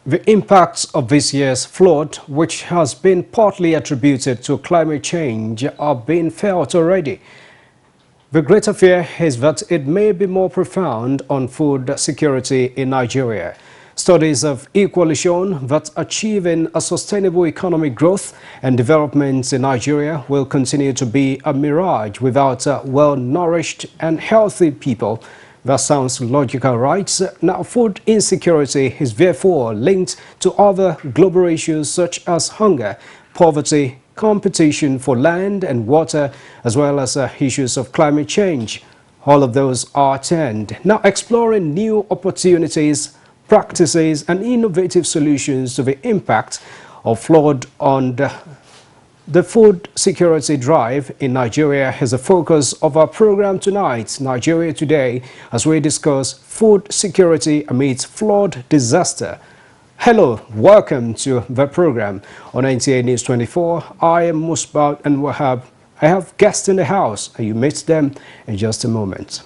The impacts of this year's flood, which has been partly attributed to climate change, are being felt already. The greater fear is that it may be more profound on food security in Nigeria. Studies have equally shown that achieving a sustainable economic growth and development in Nigeria will continue to be a mirage without well-nourished and healthy people. That sounds logical, right? Now, food insecurity is therefore linked to other global issues such as hunger, poverty, competition for land and water, as well as issues of climate change. All of those are turned. Now, exploring new opportunities, practices, and innovative solutions to the impact of flood on the food security drive in Nigeria is the focus of our program tonight, Nigeria Today, as we discuss food security amidst flood disaster. Hello, welcome to the program on NTA News 24. I am Musbat and I have guests in the house, and you meet them in just a moment.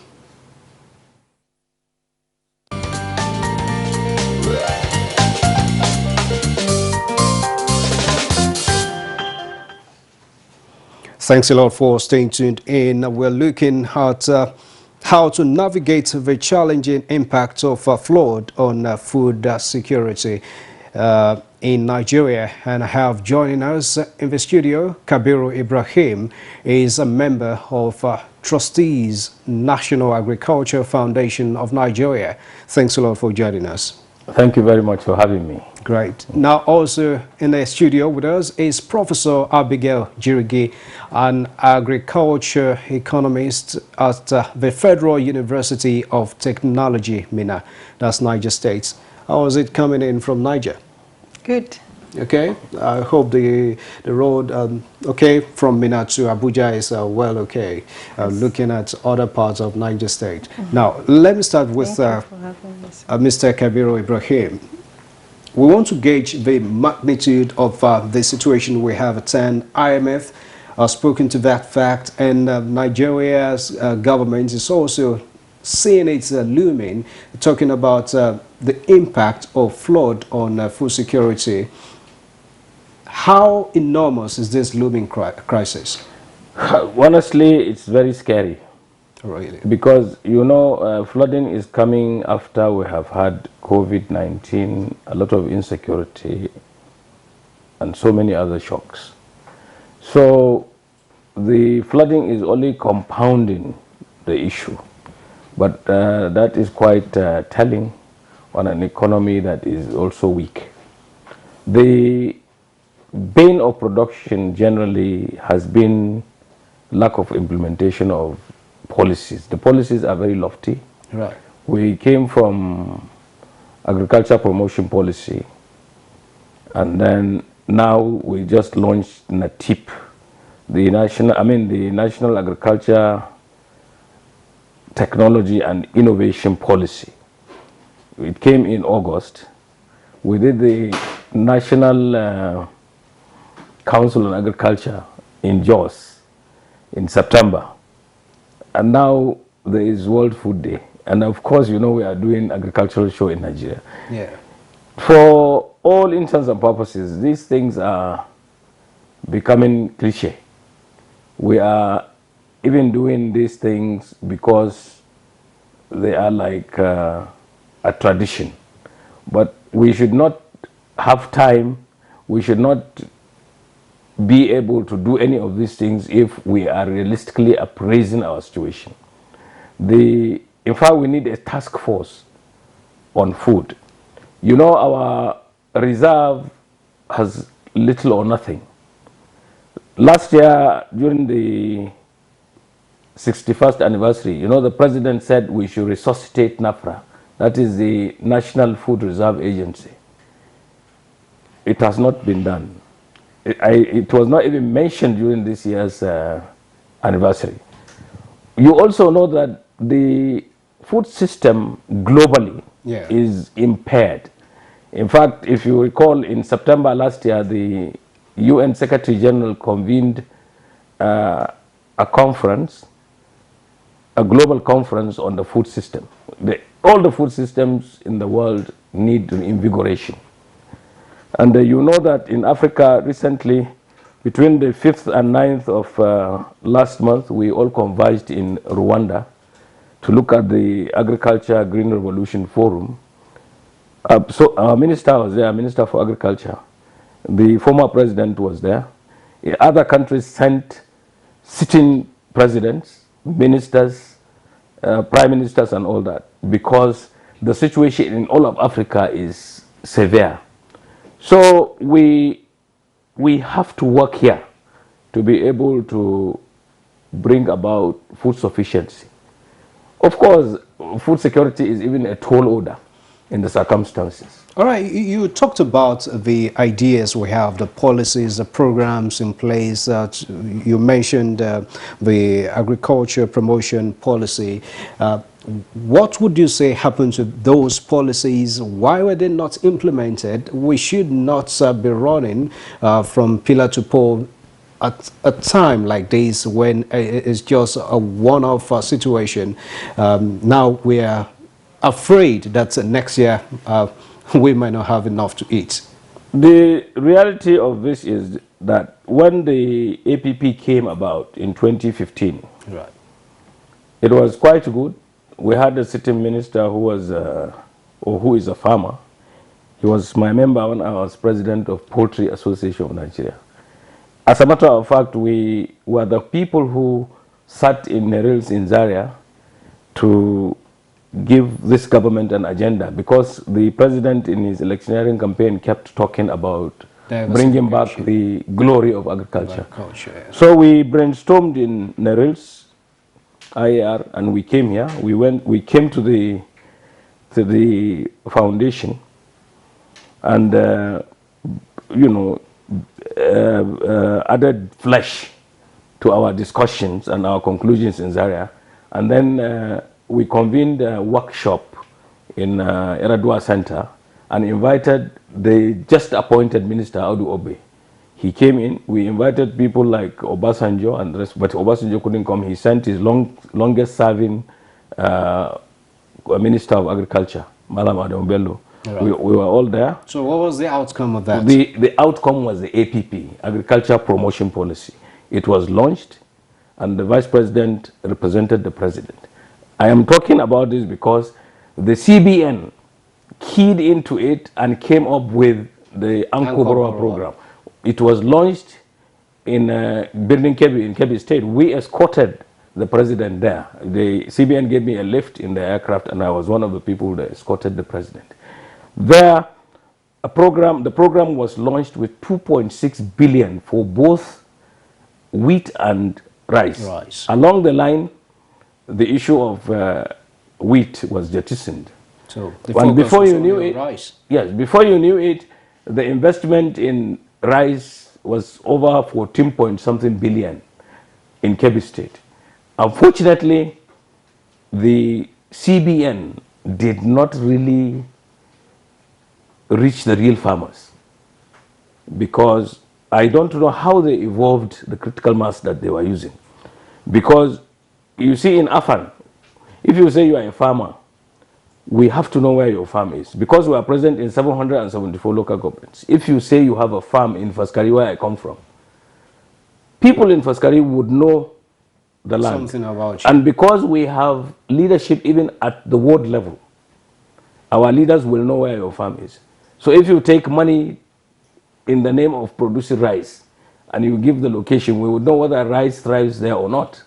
Thanks a lot for staying tuned in. We're looking at how to navigate the challenging impact of flood on food security in Nigeria. And I have joining us in the studio, Kabiru Ibrahim is a member of Trustees National Agriculture Foundation of Nigeria. Thanks a lot for joining us. Thank you very much for having me. Great. Now also in the studio with us is Professor Abigail Jirigi, an agriculture economist at the Federal University of Technology, Minna. That's Niger State. How is it coming in from Niger? Good. Okay. I hope the road, okay, from Minna to Abuja is well okay. Looking at other parts of Niger State. Now, let me start with Mr. Kabiru Ibrahim. We want to gauge the magnitude of the situation we have at hand. IMF has spoken to that fact, and Nigeria's government is also seeing it looming, talking about the impact of flood on food security. How enormous is this looming crisis? Honestly, it's very scary. Really? Because, you know, flooding is coming after we have had COVID-19, a lot of insecurity, and so many other shocks. So the flooding is only compounding the issue. But that is quite telling on an economy that is also weak. The bane of production generally has been lack of implementation of policies. The policies are very lofty. Right. We came from agriculture promotion policy, and then now we just launched NATIP, the National Agriculture Technology and Innovation Policy. It came in August. We did the National Council on Agriculture in Jos in September. And now there is World Food Day. And of course, you know, we are doing agricultural show in Nigeria. Yeah. For all intents and purposes, these things are becoming cliche. We are even doing these things because they are like a tradition. But we should not have time, we should not be able to do any of these things if we are realistically appraising our situation. In fact, we need a task force on food. You know, our reserve has little or nothing. Last year, during the 61st anniversary, you know, the president said we should resuscitate NAFRA. That is the National Food Reserve Agency. It has not been done. It was not even mentioned during this year's anniversary. You also know that the food system globally is impaired. In fact, if you recall, in September last year, the UN Secretary General convened a conference, a global conference on the food system. All the food systems in the world need invigoration. And you know that in Africa recently, between the 5th and 9th of last month, we all converged in Rwanda to look at the Agriculture Green Revolution Forum. So our minister was there, Minister for Agriculture. The former president was there. Other countries sent sitting presidents, ministers, prime ministers and all that, because the situation in all of Africa is severe. So we have to work here to be able to bring about food sufficiency. Of course, food security is even a tall order in the circumstances. All right, you talked about the ideas we have, the policies, the programs in place. You mentioned the agriculture promotion policy. What would you say happened to those policies? Why were they not implemented? We should not be running from pillar to pole at a time like this when it's just a one-off situation. Now we are afraid that next year we might not have enough to eat. The reality of this is that when the APP came about in 2015, Right. it was quite good. We had a sitting minister who was, or who is a farmer. He was my member when I was president of Poultry Association of Nigeria. As a matter of fact, we were the people who sat in Nerils in Zaria to give this government an agenda, because the president in his electioneering campaign kept talking about bringing back the glory of agriculture. Yeah. So we brainstormed in Nerils, IAR, and we came here. We came to the foundation, and you know, added flesh to our discussions and our conclusions in Zaria, and then we convened a workshop in Eradua Center and invited the just appointed minister, Audu Obe. He came in. We invited people like Obasanjo and the rest, but Obasanjo couldn't come. He sent his longest serving Minister of Agriculture, Malam Adam Bello. Right. We were all there. So what was the outcome of that? The outcome was the APP, Agriculture Promotion Policy. It was launched, and the vice president represented the president. I am talking about this because the CBN keyed into it and came up with the Anko Borowa program. It was launched in Building Kebbi, in Kebbi State. We escorted the president there. The CBN gave me a lift in the aircraft, and I was one of the people that escorted the president. There, the program was launched with 2.6 billion for both wheat and rice. Along the line, the issue of wheat was jettisoned. So and before you knew it, rice. Yes, before you knew it, the investment in rice was over 14 point something billion in Kebbi State. Unfortunately, the CBN did not really reach the real farmers, because I don't know how they evolved the critical mass that they were using. Because you see, in Afan, if you say you are a farmer, we have to know where your farm is, because we are present in 774 local governments. If you say you have a farm in Faskari, where I come from, people in Faskari would know the land. Something about you. And because we have leadership even at the ward level, our leaders will know where your farm is. So if you take money in the name of producing rice and you give the location, we would know whether rice thrives there or not.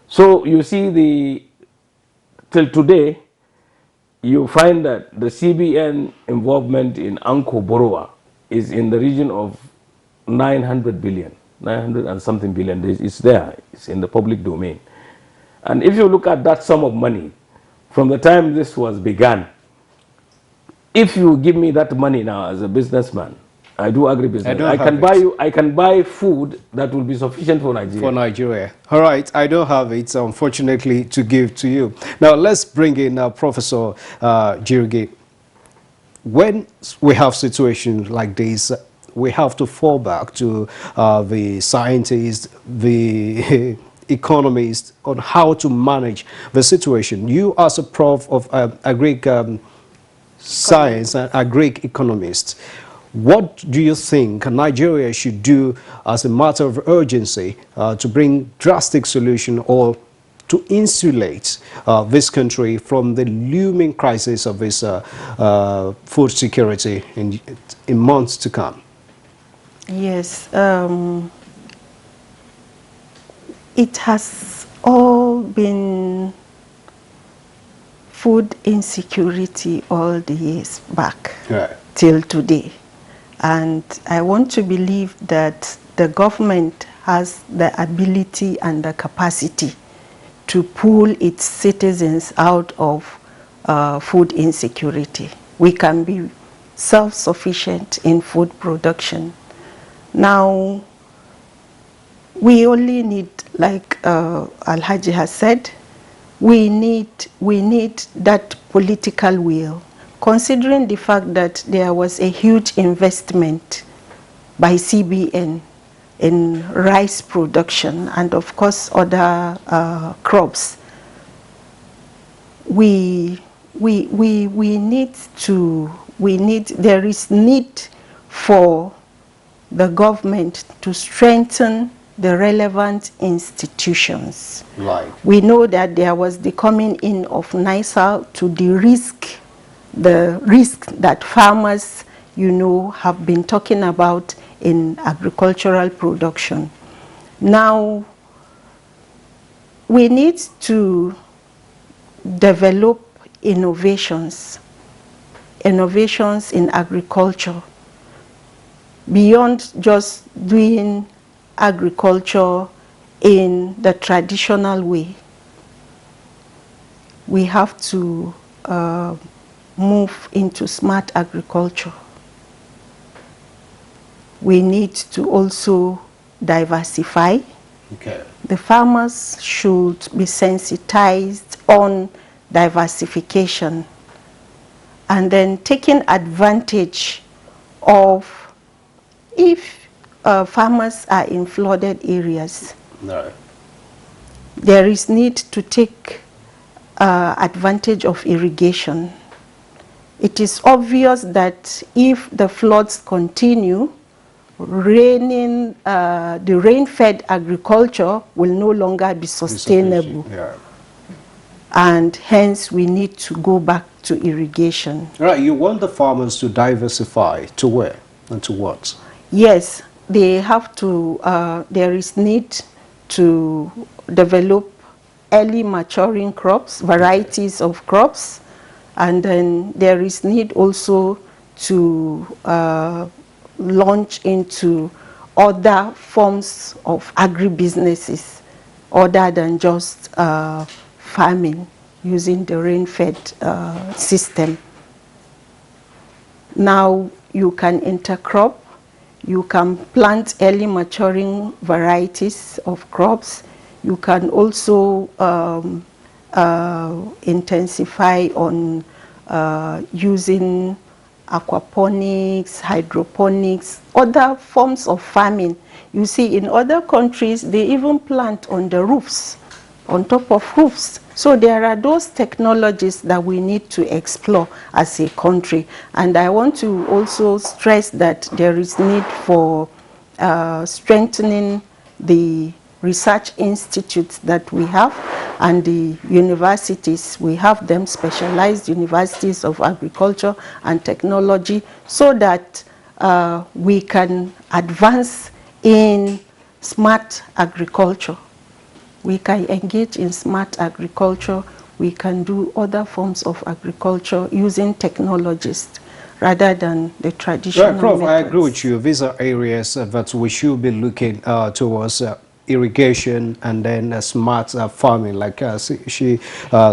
So you see, till today, you find that the CBN involvement in Anko Borowa is in the region of 900 billion, 900 and something billion. It's there, it's in the public domain. And if you look at that sum of money, from the time this was begun, if you give me that money now as a businessman, I do agribusiness. I can buy food that will be sufficient for Nigeria. For Nigeria. All right, I don't have it, unfortunately, to give to you. Now, let's bring in Professor Jirgi. When we have situations like this, we have to fall back to the scientists, the economists, on how to manage the situation. You, as a prof of agric science and agric economist, What do you think Nigeria should do as a matter of urgency to bring drastic solution or to insulate this country from the looming crisis of its food security in months to come? Yes, it has all been food insecurity all the years back till today. And I want to believe that the government has the ability and the capacity to pull its citizens out of food insecurity. We can be self-sufficient in food production. Now, we only need, like Alhaji has said, we need that political will, considering the fact that there was a huge investment by CBN in rice production and of course other crops. There is need for the government to strengthen the relevant institutions. Right. We know that there was the coming in of NISA to de-risk the risk that farmers, have been talking about in agricultural production. Now, we need to develop innovations in agriculture, beyond just doing agriculture in the traditional way. We have to move into smart agriculture. We need to also diversify. Okay. The farmers should be sensitized on diversification and then taking advantage of, if farmers are in flooded areas, No. there is need to take advantage of irrigation. It is obvious that if the floods continue, the rain-fed agriculture will no longer be sustainable. Yeah. And hence we need to go back to irrigation. Right, you want the farmers to diversify to where and to what? Yes, they have to, there is need to develop early maturing crops, varieties of crops, and then there is need also to launch into other forms of agribusinesses other than just farming using the rain-fed system. Now you can intercrop, you can plant early maturing varieties of crops, you can also intensify on using aquaponics, hydroponics, other forms of farming. You see, in other countries, they even plant on the roofs, on top of roofs. So there are those technologies that we need to explore as a country. And I want to also stress that there is need for strengthening the research institutes that we have and the universities. We have them, specialized universities of agriculture and technology, so that we can advance in smart agriculture. We can engage in smart agriculture. We can do other forms of agriculture using technologies rather than the traditional Right, Prof, methods. I agree with you. These are areas that we should be looking towards irrigation and then smart farming, like she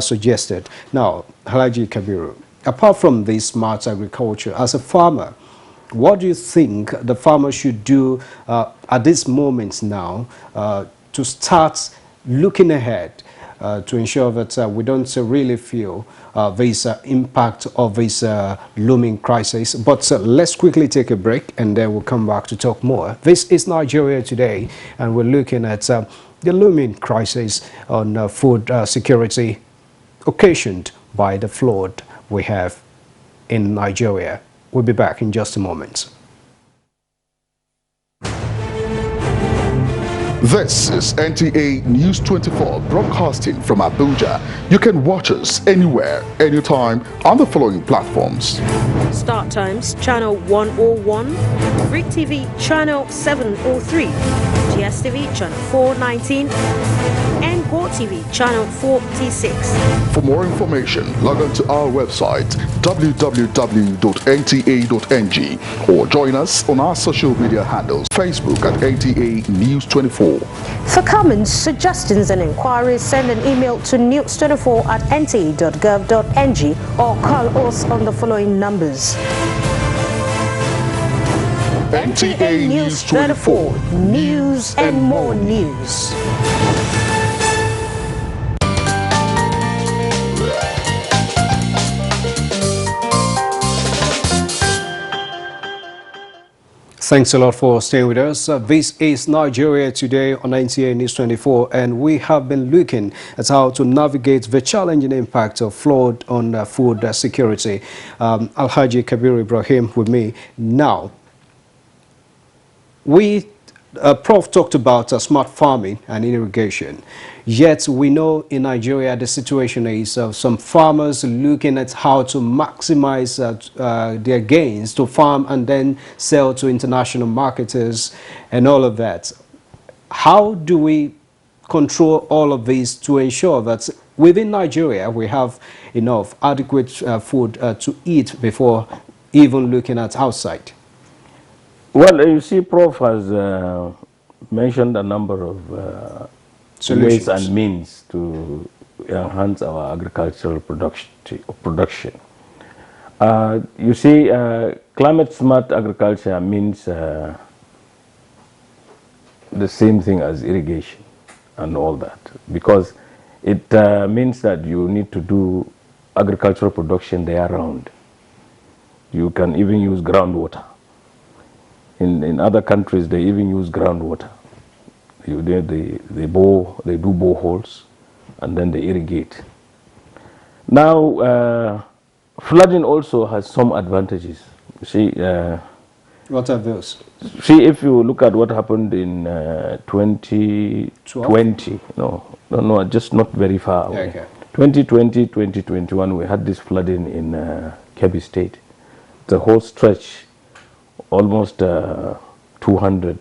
suggested. Now, Halaji Kabiru, apart from this smart agriculture, as a farmer, what do you think the farmer should do at this moment now to start looking ahead to ensure that we don't really feel this impact of this looming crisis? But let's quickly take a break and then we'll come back to talk more. This is Nigeria Today, and we're looking at the looming crisis on food security occasioned by the flood we have in Nigeria. We'll be back in just a moment. This is NTA News 24 broadcasting from Abuja. You can watch us anywhere, anytime on the following platforms. Start Times Channel 101, Freak TV Channel 703, GSTV Channel 419, and Go TV Channel 46. For more information, log on to our website www.nta.ng or join us on our social media handles, Facebook at NTA News 24. For comments, suggestions and inquiries, send an email to news24@nta.gov.ng or call us on the following numbers. NTA News 24. News and more news. Thanks a lot for staying with us. This is Nigeria Today on NTA News 24, and we have been looking at how to navigate the challenging impact of flood on food security. Alhaji Kabir Ibrahim with me now. Prof talked about smart farming and irrigation. Yet we know in Nigeria the situation is some farmers looking at how to maximize their gains to farm and then sell to international marketers and all of that. How do we control all of this to ensure that within Nigeria we have enough adequate food to eat before even looking at outside? Well, you see, Prof has mentioned a number of ways and means to enhance our agricultural production. You see, climate smart agriculture means the same thing as irrigation and all that, because it means that you need to do agricultural production the year round. You can even use groundwater. In other countries, they even use groundwater. They do boreholes and then they irrigate. Now, flooding also has some advantages. You see, what are those? See, if you look at what happened in 2020, no, just not very far away. Okay. 2020, 2021, we had this flooding in Kebbi State. The whole stretch, almost 200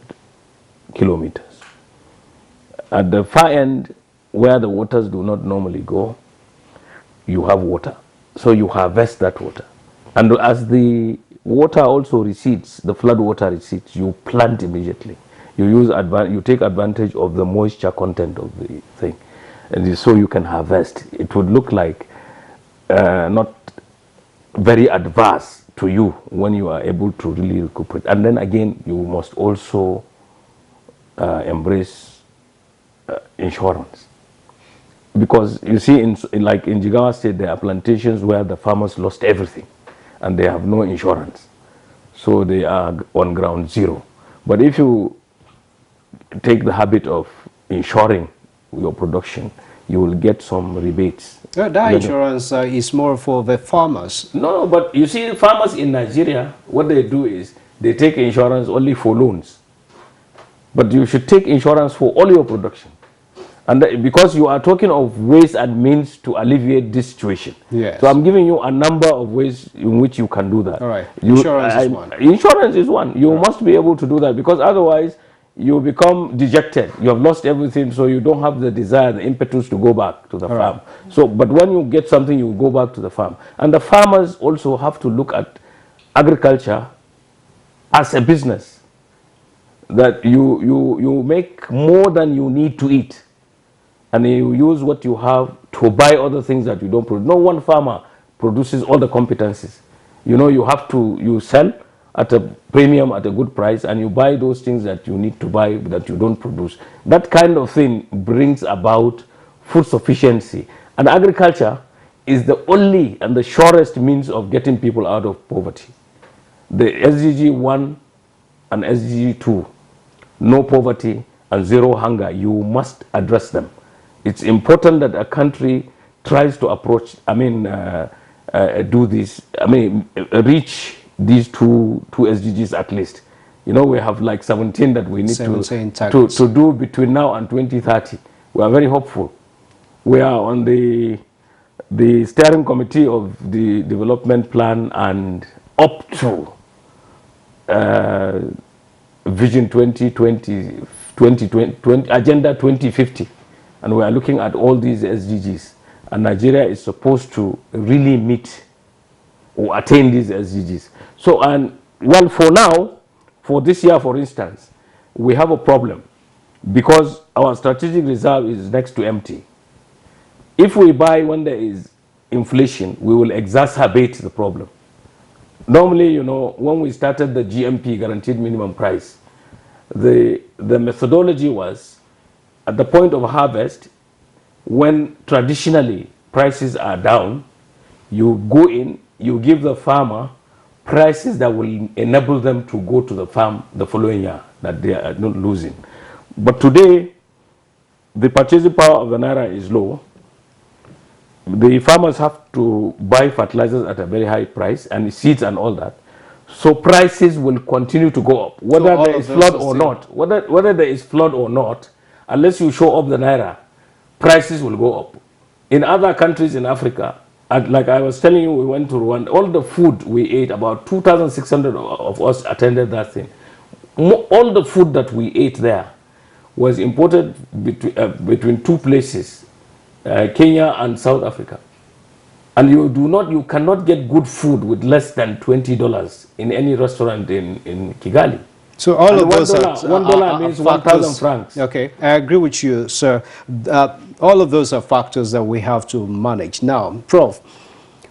kilometers. At the far end, where the waters do not normally go, you have water. So you harvest that water. And as the water also recedes, the flood water recedes, you plant immediately. You take advantage of the moisture content of the thing. And so you can harvest. It would look like not very adverse to you when you are able to really recuperate. And then again, you must also embrace insurance, because you see, like in Jigawa State, there are plantations where the farmers lost everything and they have no insurance, so they are on ground zero. But if you take the habit of insuring your production, you will get some rebates. That insurance is more for the farmers. No, but you see, farmers in Nigeria, what they do is they take insurance only for loans. But you should take insurance for all your production. And because you are talking of ways and means to alleviate this situation. Yes. So I'm giving you a number of ways in which you can do that. All right. Insurance is one. Insurance is one. You must be able to do that, because otherwise you become dejected. You have lost everything, so you don't have the desire, the impetus to go back to the farm. Right. So, but when you get something, you go back to the farm. And the farmers also have to look at agriculture as a business, that you make more than you need to eat, and you use what you have to buy other things that you don't produce. No one farmer produces all the competencies. You sell at a premium at a good price, and you buy those things that you need to buy that you don't produce. That kind of thing brings about food sufficiency. And agriculture is the only and the surest means of getting people out of poverty. The SDG 1 and SDG 2, no poverty and zero hunger, you must address them. It's important that a country tries to approach, reach these two SDGs at least. You know, we have like 17 that we need 17 to targets. do between now and 2030. We are very hopeful. We are on the steering committee of the development plan and up to Vision 2020, Agenda 2050. And we are looking at all these SDGs. And Nigeria is supposed to really meet or attain these SDGs. So, and well, for now, for this year, for instance, we have a problem because our strategic reserve is next to empty. If we buy when there is inflation, we will exacerbate the problem. Normally, you know, when we started the GMP, guaranteed minimum price, the methodology was at the point of harvest, when traditionally prices are down, you go in, you give the farmer prices that will enable them to go to the farm the following year, that they are not losing. But today, the purchasing power of the Naira is low. The farmers have to buy fertilizers at a very high price and seeds and all that. So prices will continue to go up, whether So there is flood or not. Whether there is flood or not, unless you show up the Naira, prices will go up. In other countries in Africa, like I was telling you, we went to Rwanda, all the food we ate, about 2,600 of us attended that thing. All the food that we ate there was imported between two places, Kenya and South Africa. And you cannot get good food with less than $20 in any restaurant in Kigali. So all And of those $1 means 1,000 francs. Okay, I agree with you, sir. All of those are factors that we have to manage. Now, Prof,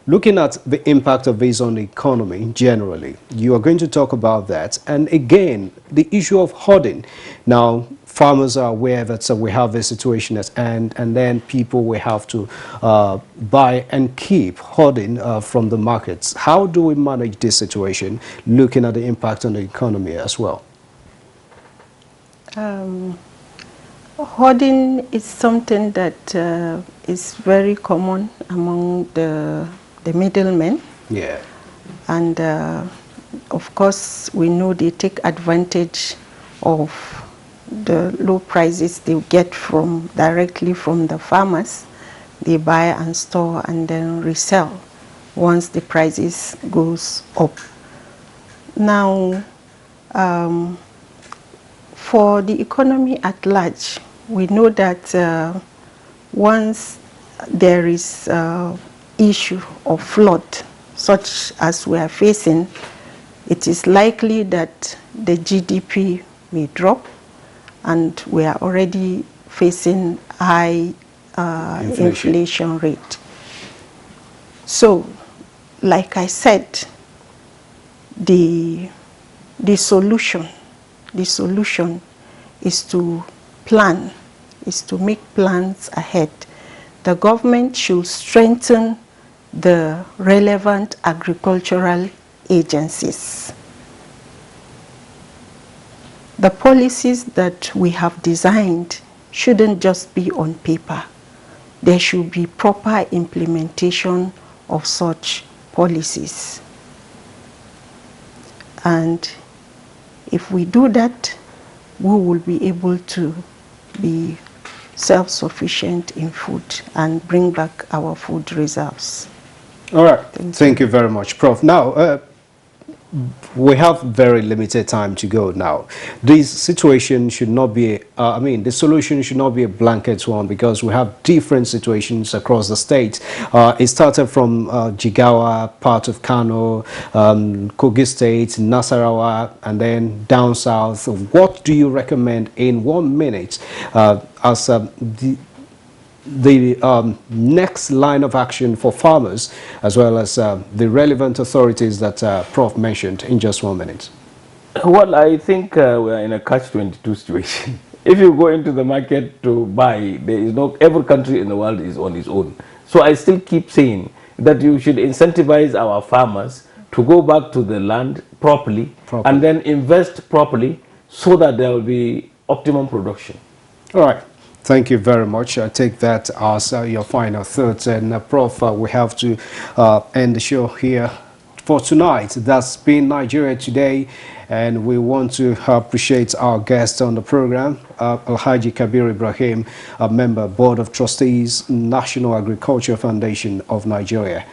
looking at the impact of this on the economy generally, you are going to talk about that. And again, the issue of hoarding. Now, farmers are aware that we have a situation at hand, and then people will have to buy and keep hoarding from the markets. How do we manage this situation, looking at the impact on the economy as well? Hoarding is something that is very common among the middlemen. Yeah. And of course, we know they take advantage of the low prices they get directly from the farmers. They buy and store and then resell once the prices goes up. Now, for the economy at large, we know that once there is issue of flood, such as we are facing, it is likely that the GDP may drop, and we are already facing high inflation rate. So, like I said, the solution is to plan, is to make plans ahead. The government should strengthen the relevant agricultural agencies. The policies that we have designed shouldn't just be on paper. There should be proper implementation of such policies. And if we do that, we will be able to be self-sufficient in food and bring back our food reserves. All right. Thank you very much, Prof. Now, we have very limited time to go now. This situation should not be, the solution should not be a blanket one, because we have different situations across the state. It started from Jigawa, part of Kano, Kogi State, Nasarawa, and then down south. What do you recommend in 1 minute as the next line of action for farmers, as well as the relevant authorities that Prof mentioned, in just 1 minute? Well, I think we are in a catch-22 situation. If you go into the market to buy, there is every country in the world is on its own. So I still keep saying that you should incentivize our farmers to go back to the land properly. And then invest properly so that there will be optimum production. All right. Thank you very much. I take that as your final thoughts. And Prof, we have to end the show here. for tonight. That's been Nigeria Today, and we want to appreciate our guest on the program, Alhaji Kabir Ibrahim, a member, Board of Trustees, National Agriculture Foundation of Nigeria,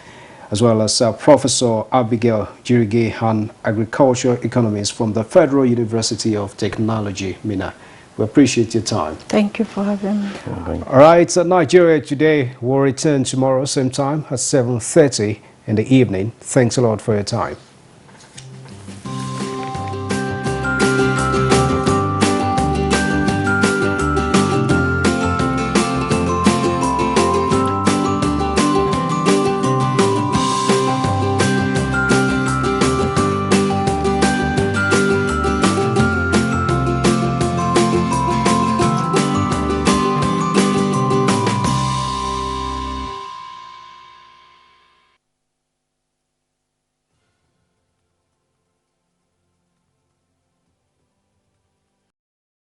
as well as Professor Abigail Jirige, an agriculture economist from the Federal University of Technology, Minna. We appreciate your time. Thank you for having me. All right, so Nigeria Today will return tomorrow, same time at 7:30 in the evening. Thanks a lot for your time.